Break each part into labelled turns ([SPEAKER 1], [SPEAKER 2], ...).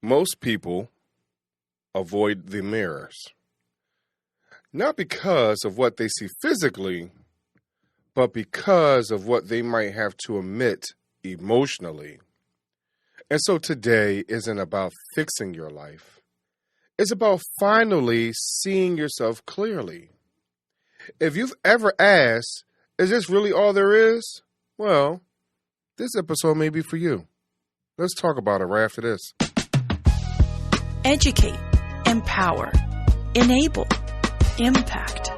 [SPEAKER 1] Most people avoid the mirrors, not because of what they see physically, but because of what they might have to admit emotionally. And so today isn't about fixing your life. It's about finally seeing yourself clearly. If you've ever asked, is this really all there is? Well, this episode may be for you. Let's talk about it right after this.
[SPEAKER 2] Educate, empower, enable, impact.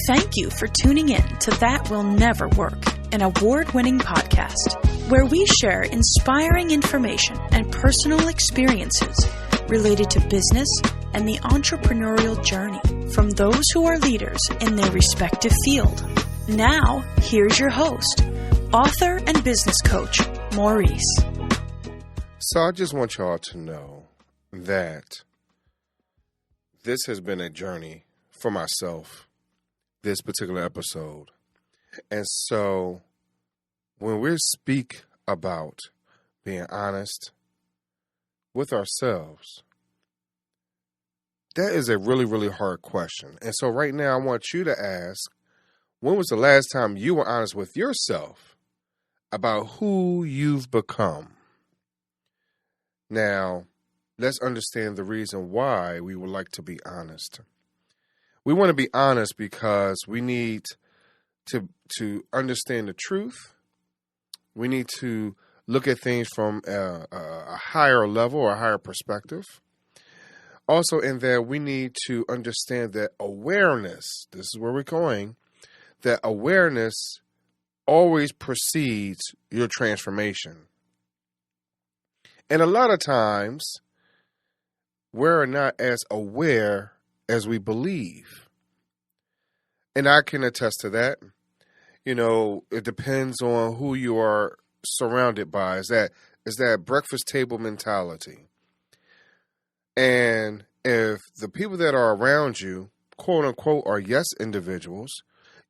[SPEAKER 2] Thank you for tuning in to That Will Never Work, an award-winning podcast where we share inspiring information and personal experiences related to business and the entrepreneurial journey from those who are leaders in their respective field. Now, here's your host, author and business coach, Maurice.
[SPEAKER 1] So I just want y'all to know that this has been a journey for myself, this particular episode. And so when we speak about being honest with ourselves, that is a really, really hard question. And so right now I want you to ask, when was the last time you were honest with yourself about who you've become? Now, let's understand the reason why we would like to be honest. We want to be honest because we need to understand the truth. We need to look at things from a higher level or a higher perspective. Also, in there, we need to understand that awareness, this is where we're going, that awareness always precedes your transformation. And a lot of times, we're not as aware as we believe. And I can attest to that. You know, it depends on who you are surrounded by. Is that breakfast table mentality. And if the people that are around you, quote unquote, are yes individuals,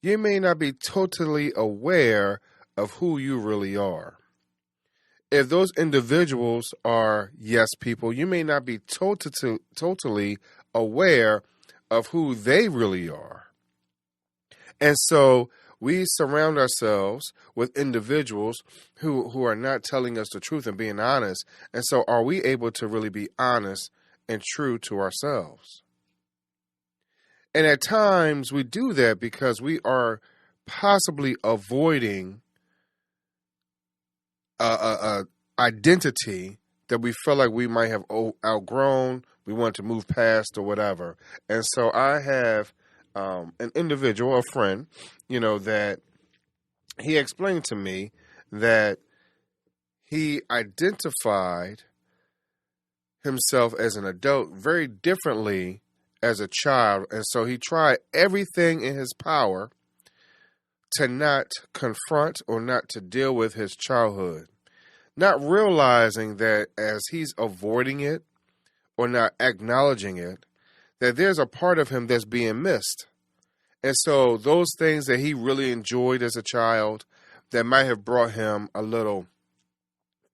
[SPEAKER 1] you may not be totally aware of who you really are. If those individuals are yes people, you may not be totally aware of who they really are. And so we surround ourselves with individuals who are not telling us the truth and being honest. And so are we able to really be honest and true to ourselves? And at times we do that because we are possibly avoiding a identity that we feel like we might have outgrown, we want to move past or whatever. And so I have an individual, a friend, that he explained to me that he identified himself as an adult very differently as a child. And so he tried everything in his power to not confront or not to deal with his childhood, not realizing that as he's avoiding it or not acknowledging it, that there's a part of him that's being missed. And so those things that he really enjoyed as a child that might have brought him a little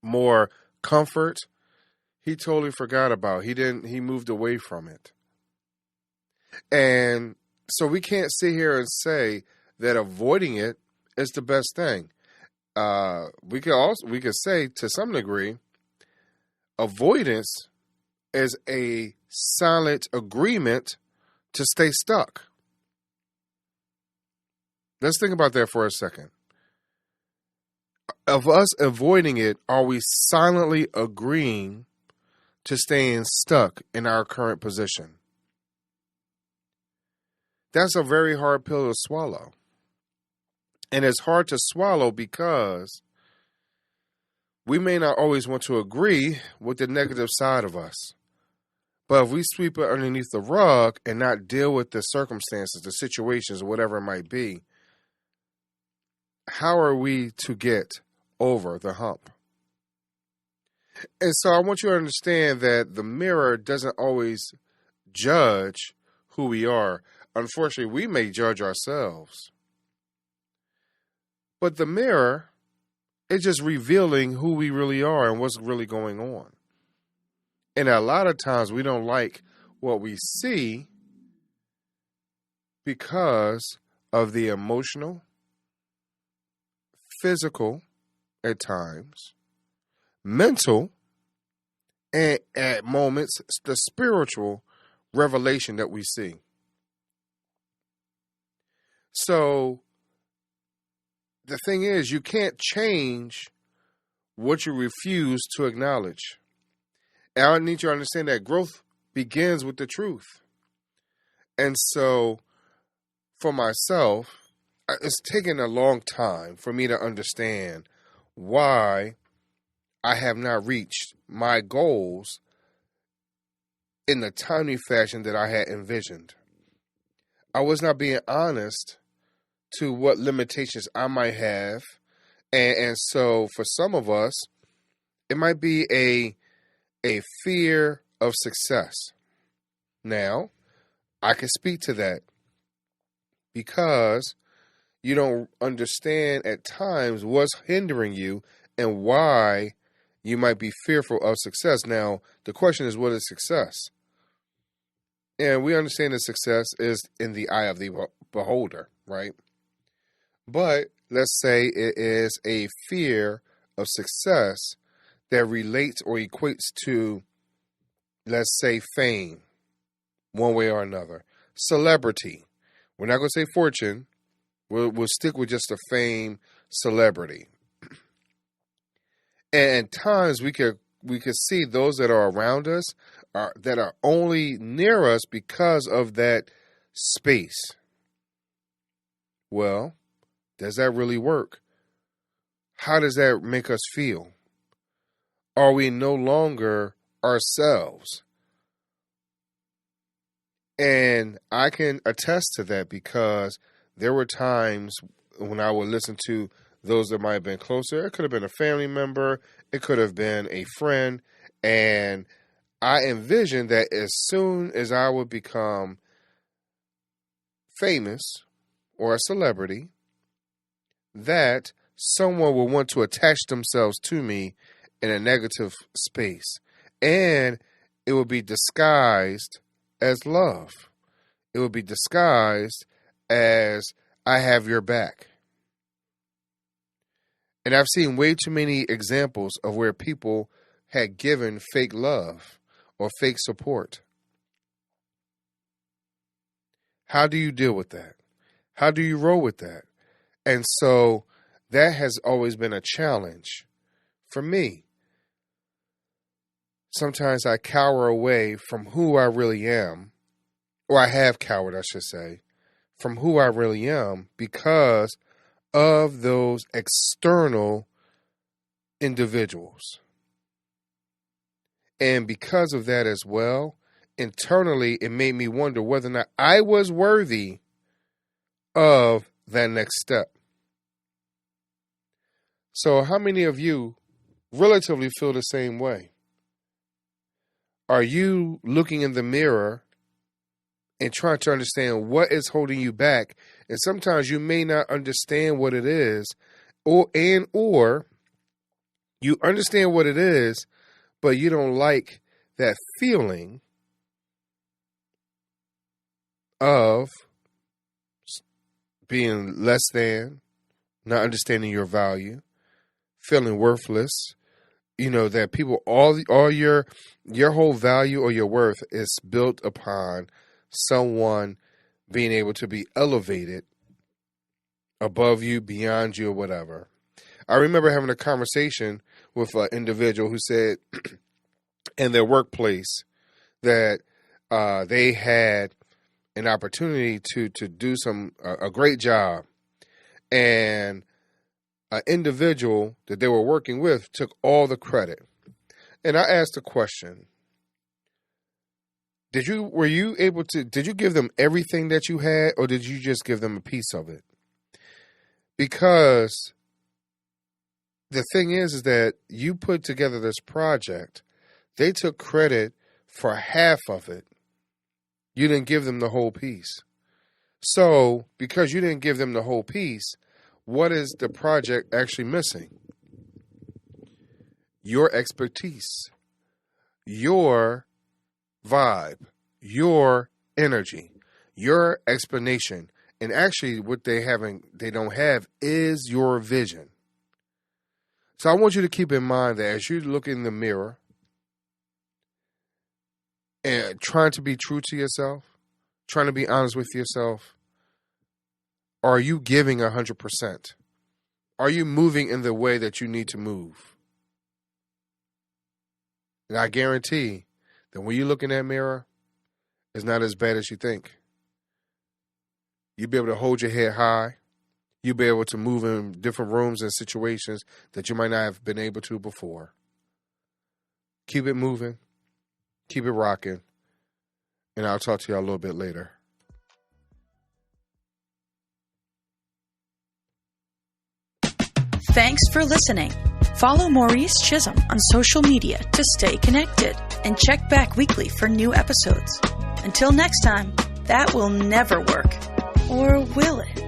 [SPEAKER 1] more comfort, he totally forgot about. He moved away from it. And so we can't sit here and say that avoiding it is the best thing. We could say to some degree, avoidance is a silent agreement to stay stuck. Let's think about that for a second. Of us avoiding it, are we silently agreeing to staying stuck in our current position? That's a very hard pill to swallow. And it's hard to swallow because we may not always want to agree with the negative side of us. But if we sweep it underneath the rug and not deal with the circumstances, the situations, whatever it might be, how are we to get over the hump? And so I want you to understand that the mirror doesn't always judge who we are. Unfortunately, we may judge ourselves. But the mirror is just revealing who we really are and what's really going on. And a lot of times we don't like what we see because of the emotional, physical, at times, mental, and at moments, the spiritual revelation that we see. So the thing is, you can't change what you refuse to acknowledge. And I need you to understand that growth begins with the truth. And so for myself, it's taken a long time for me to understand why I have not reached my goals in the timely fashion that I had envisioned. I was not being honest to what limitations I might have. And so for some of us, it might be a fear of success. Now, I can speak to that because you don't understand at times what's hindering you and why you might be fearful of success. Now, the question is, what is success? And we understand that success is in the eye of the beholder, right? But let's say it is a fear of success that relates or equates to, let's say, fame, one way or another. Celebrity. We're not going to say fortune. We'll stick with just the fame, celebrity. And at times we could see those that are around us that are only near us because of that space. Well, does that really work? How does that make us feel? Are we no longer ourselves? And I can attest to that because there were times when I would listen to those that might have been closer. It could have been a family member. It could have been a friend. And I envisioned that as soon as I would become famous or a celebrity, that someone will want to attach themselves to me in a negative space. And it will be disguised as love. It will be disguised as I have your back. And I've seen way too many examples of where people had given fake love or fake support. How do you deal with that? How do you roll with that? And so that has always been a challenge for me. Sometimes I cower away from who I really am, or I have cowered, I should say, from who I really am because of those external individuals. And because of that as well, internally, it made me wonder whether or not I was worthy of that next step. So how many of you relatively feel the same way? Are you looking in the mirror and trying to understand what is holding you back? And sometimes you may not understand what it is, or you understand what it is, but you don't like that feeling of being less than, not understanding your value, feeling worthless. You know that people, all your whole value or your worth is built upon someone being able to be elevated above you, beyond you, or whatever. I remember having a conversation with an individual who said in their workplace that they had an opportunity to do a great job, and an individual that they were working with took all the credit. And I asked the question, did you give them everything that you had, or did you just give them a piece of it? Because the thing is that you put together this project. They took credit for half of it. You didn't give them the whole piece. So because you didn't give them the whole piece, what is the project actually missing? Your expertise, your vibe, your energy, your explanation, and actually what they don't have is your vision. So I want you to keep in mind that as you look in the mirror and trying to be true to yourself, trying to be honest with yourself, are you giving 100%? Are you moving in the way that you need to move? And I guarantee that when you look in that mirror, it's not as bad as you think. You'll be able to hold your head high. You'll be able to move in different rooms and situations that you might not have been able to before. Keep it moving. Keep it rocking. And I'll talk to y'all a little bit later.
[SPEAKER 2] Thanks for listening. Follow Maurice Chisholm on social media to stay connected and check back weekly for new episodes. Until next time, that will never work. Or will it?